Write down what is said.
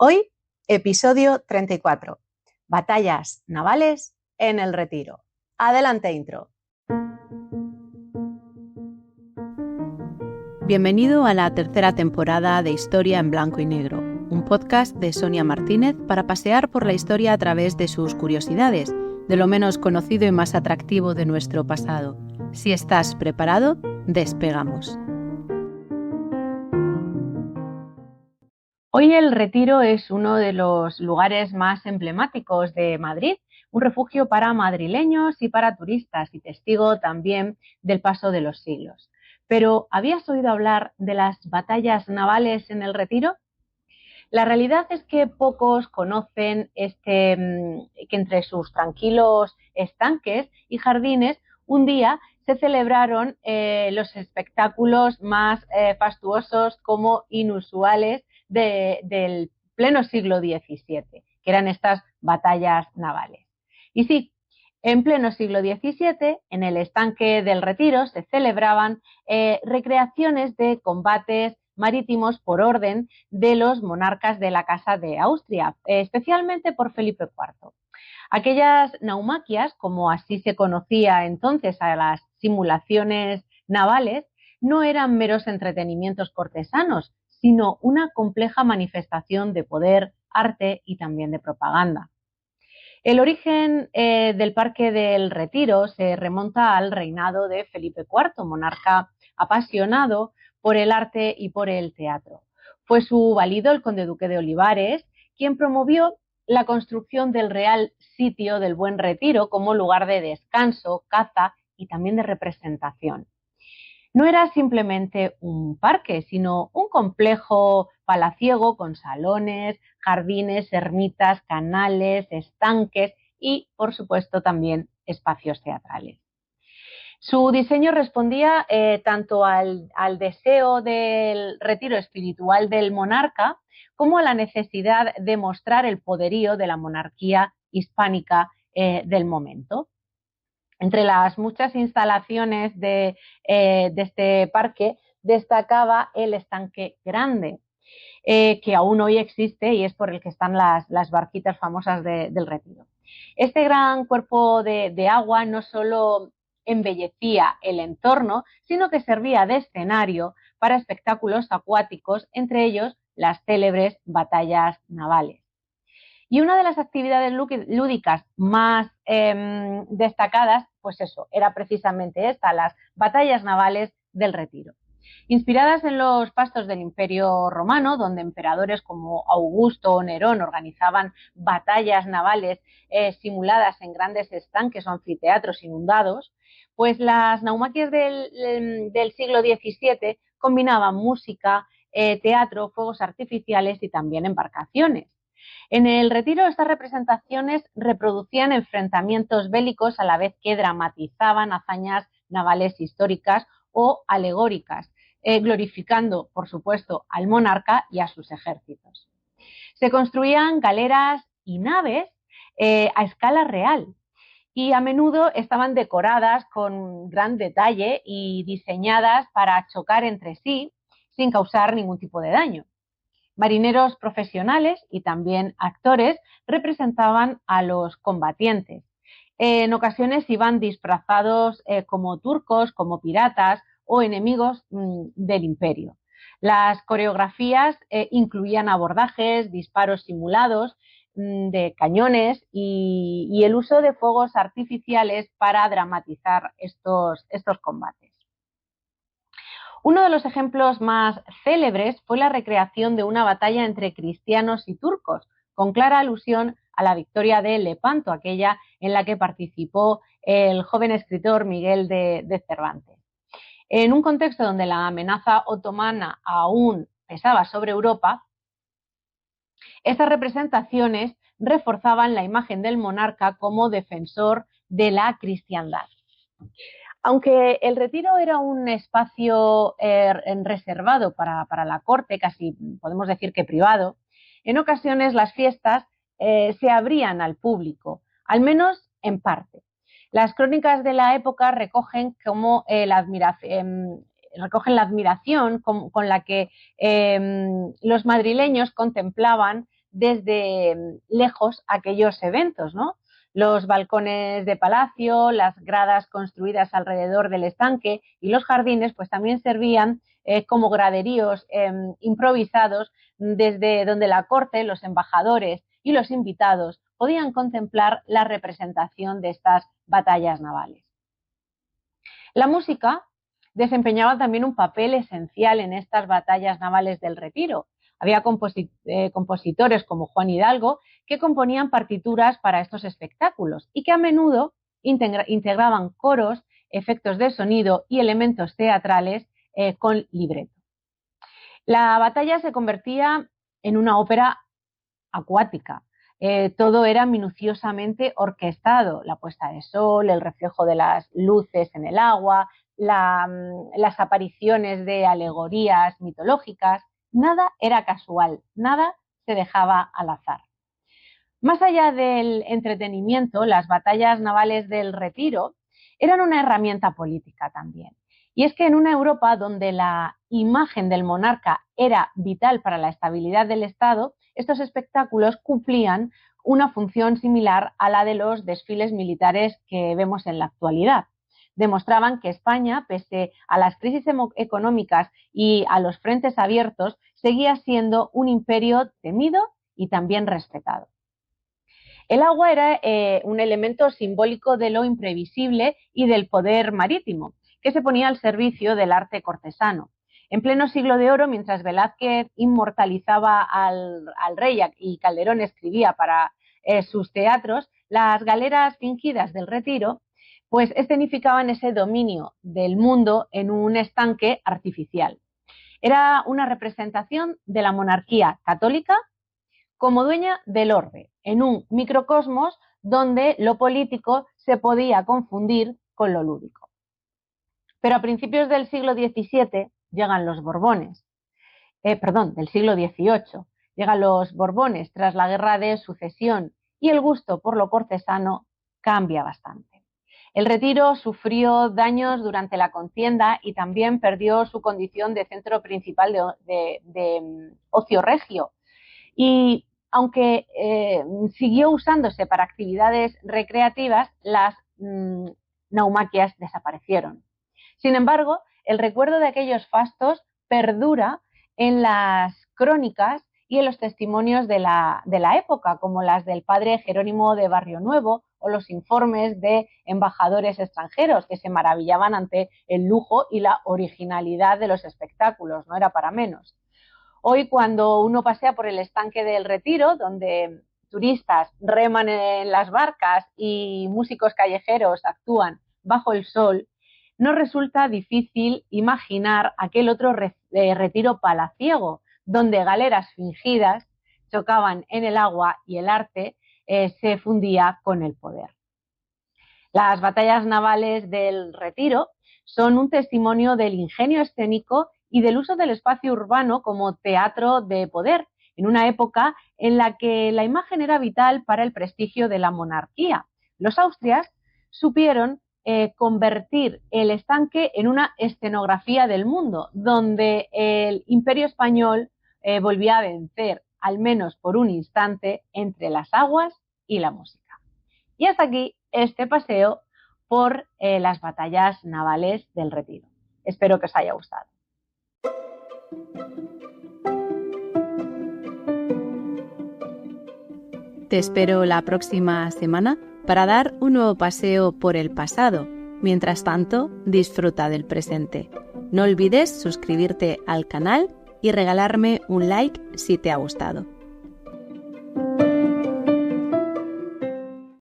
Hoy, episodio 34. Batallas navales en el Retiro. Adelante, intro. Bienvenido a la tercera temporada de Historia en Blanco y Negro, un podcast de Sonia Martínez para pasear por la historia a través de sus curiosidades, de lo menos conocido y más atractivo de nuestro pasado. Si estás preparado, despegamos. Hoy el Retiro es uno de los lugares más emblemáticos de Madrid, un refugio para madrileños y para turistas y testigo también del paso de los siglos. Pero, ¿habías oído hablar de las batallas navales en el Retiro? La realidad es que pocos conocen que entre sus tranquilos estanques y jardines un día se celebraron los espectáculos más fastuosos como inusuales del pleno siglo XVII, que eran estas batallas navales. Y sí, en pleno siglo XVII, en el estanque del Retiro se celebraban recreaciones de combates marítimos por orden de los monarcas de la Casa de Austria, especialmente por Felipe IV. Aquellas naumaquias, como así se conocía entonces a las simulaciones navales, no eran meros entretenimientos cortesanos, sino una compleja manifestación de poder, arte y también de propaganda. El origen del Parque del Retiro se remonta al reinado de Felipe IV, monarca apasionado por el arte y por el teatro. Fue su valido, el conde duque de Olivares, quien promovió la construcción del Real Sitio del Buen Retiro como lugar de descanso, caza y también de representación. No era simplemente un parque, sino un complejo palaciego con salones, jardines, ermitas, canales, estanques y, por supuesto, también espacios teatrales. Su diseño respondía tanto al deseo del retiro espiritual del monarca como a la necesidad de mostrar el poderío de la monarquía hispánica del momento. Entre las muchas instalaciones de este parque destacaba el estanque grande, que aún hoy existe y es por el que están las barquitas famosas del Retiro. Este gran cuerpo de agua no solo embellecía el entorno, sino que servía de escenario para espectáculos acuáticos, entre ellos las célebres batallas navales. Y una de las actividades lúdicas más destacadas, pues eso, era precisamente esta, las batallas navales del Retiro. Inspiradas en los pastos del Imperio Romano, donde emperadores como Augusto o Nerón organizaban batallas navales simuladas en grandes estanques o anfiteatros inundados, pues las naumaquias del siglo XVII combinaban música, teatro, fuegos artificiales y también embarcaciones. En el Retiro, estas representaciones reproducían enfrentamientos bélicos a la vez que dramatizaban hazañas navales históricas o alegóricas, glorificando, por supuesto, al monarca y a sus ejércitos. Se construían galeras y naves a escala real y a menudo estaban decoradas con gran detalle y diseñadas para chocar entre sí sin causar ningún tipo de daño. Marineros profesionales y también actores representaban a los combatientes. En ocasiones iban disfrazados como turcos, como piratas o enemigos del imperio. Las coreografías incluían abordajes, disparos simulados de cañones y el uso de fuegos artificiales para dramatizar estos combates. Uno de los ejemplos más célebres fue la recreación de una batalla entre cristianos y turcos, con clara alusión a la victoria de Lepanto, aquella en la que participó el joven escritor Miguel de Cervantes. En un contexto donde la amenaza otomana aún pesaba sobre Europa, estas representaciones reforzaban la imagen del monarca como defensor de la cristiandad. Aunque el Retiro era un espacio reservado para la corte, casi podemos decir que privado, en ocasiones las fiestas se abrían al público, al menos en parte. Las crónicas de la época recogen la admiración con la que los madrileños contemplaban desde lejos aquellos eventos, ¿no? Los balcones de palacio, las gradas construidas alrededor del estanque y los jardines pues también servían como graderíos improvisados desde donde la corte, los embajadores y los invitados podían contemplar la representación de estas batallas navales. La música desempeñaba también un papel esencial en estas batallas navales del Retiro. Había compositores como Juan Hidalgo que componían partituras para estos espectáculos y que a menudo integraban coros, efectos de sonido y elementos teatrales con libreto. La batalla se convertía en una ópera acuática. Todo era minuciosamente orquestado, la puesta de sol, el reflejo de las luces en el agua, las apariciones de alegorías mitológicas. Nada era casual, nada se dejaba al azar. Más allá del entretenimiento, las batallas navales del Retiro eran una herramienta política también. Y es que en una Europa donde la imagen del monarca era vital para la estabilidad del Estado, estos espectáculos cumplían una función similar a la de los desfiles militares que vemos en la actualidad. Demostraban que España, pese a las crisis económicas y a los frentes abiertos, seguía siendo un imperio temido y también respetado. El agua era un elemento simbólico de lo imprevisible y del poder marítimo, que se ponía al servicio del arte cortesano. En pleno siglo de oro, mientras Velázquez inmortalizaba al rey y Calderón escribía para sus teatros, las galeras fingidas del Retiro pues escenificaban ese dominio del mundo en un estanque artificial. Era una representación de la monarquía católica como dueña del orbe, en un microcosmos donde lo político se podía confundir con lo lúdico. Pero a principios del siglo XVII llegan los Borbones, del siglo XVIII, llegan los Borbones tras la Guerra de Sucesión y el gusto por lo cortesano cambia bastante. El Retiro sufrió daños durante la contienda y también perdió su condición de centro principal de ocio regio. Y aunque siguió usándose para actividades recreativas, las naumaquias desaparecieron. Sin embargo, el recuerdo de aquellos fastos perdura en las crónicas y en los testimonios de la época, como las del padre Jerónimo de Barrio Nuevo o los informes de embajadores extranjeros que se maravillaban ante el lujo y la originalidad de los espectáculos, no era para menos. Hoy, cuando uno pasea por el estanque del Retiro, donde turistas reman en las barcas y músicos callejeros actúan bajo el sol, no resulta difícil imaginar aquel otro retiro palaciego, donde galeras fingidas chocaban en el agua y el arte se fundía con el poder. Las batallas navales del Retiro son un testimonio del ingenio escénico y del uso del espacio urbano como teatro de poder, en una época en la que la imagen era vital para el prestigio de la monarquía. Los austrias supieron convertir el estanque en una escenografía del mundo, donde el imperio español volvía a vencer, al menos por un instante, entre las aguas y la música. Y hasta aquí este paseo por las batallas navales del Retiro. Espero que os haya gustado. Te espero la próxima semana para dar un nuevo paseo por el pasado. Mientras tanto, disfruta del presente. No olvides suscribirte al canal y regalarme un like si te ha gustado.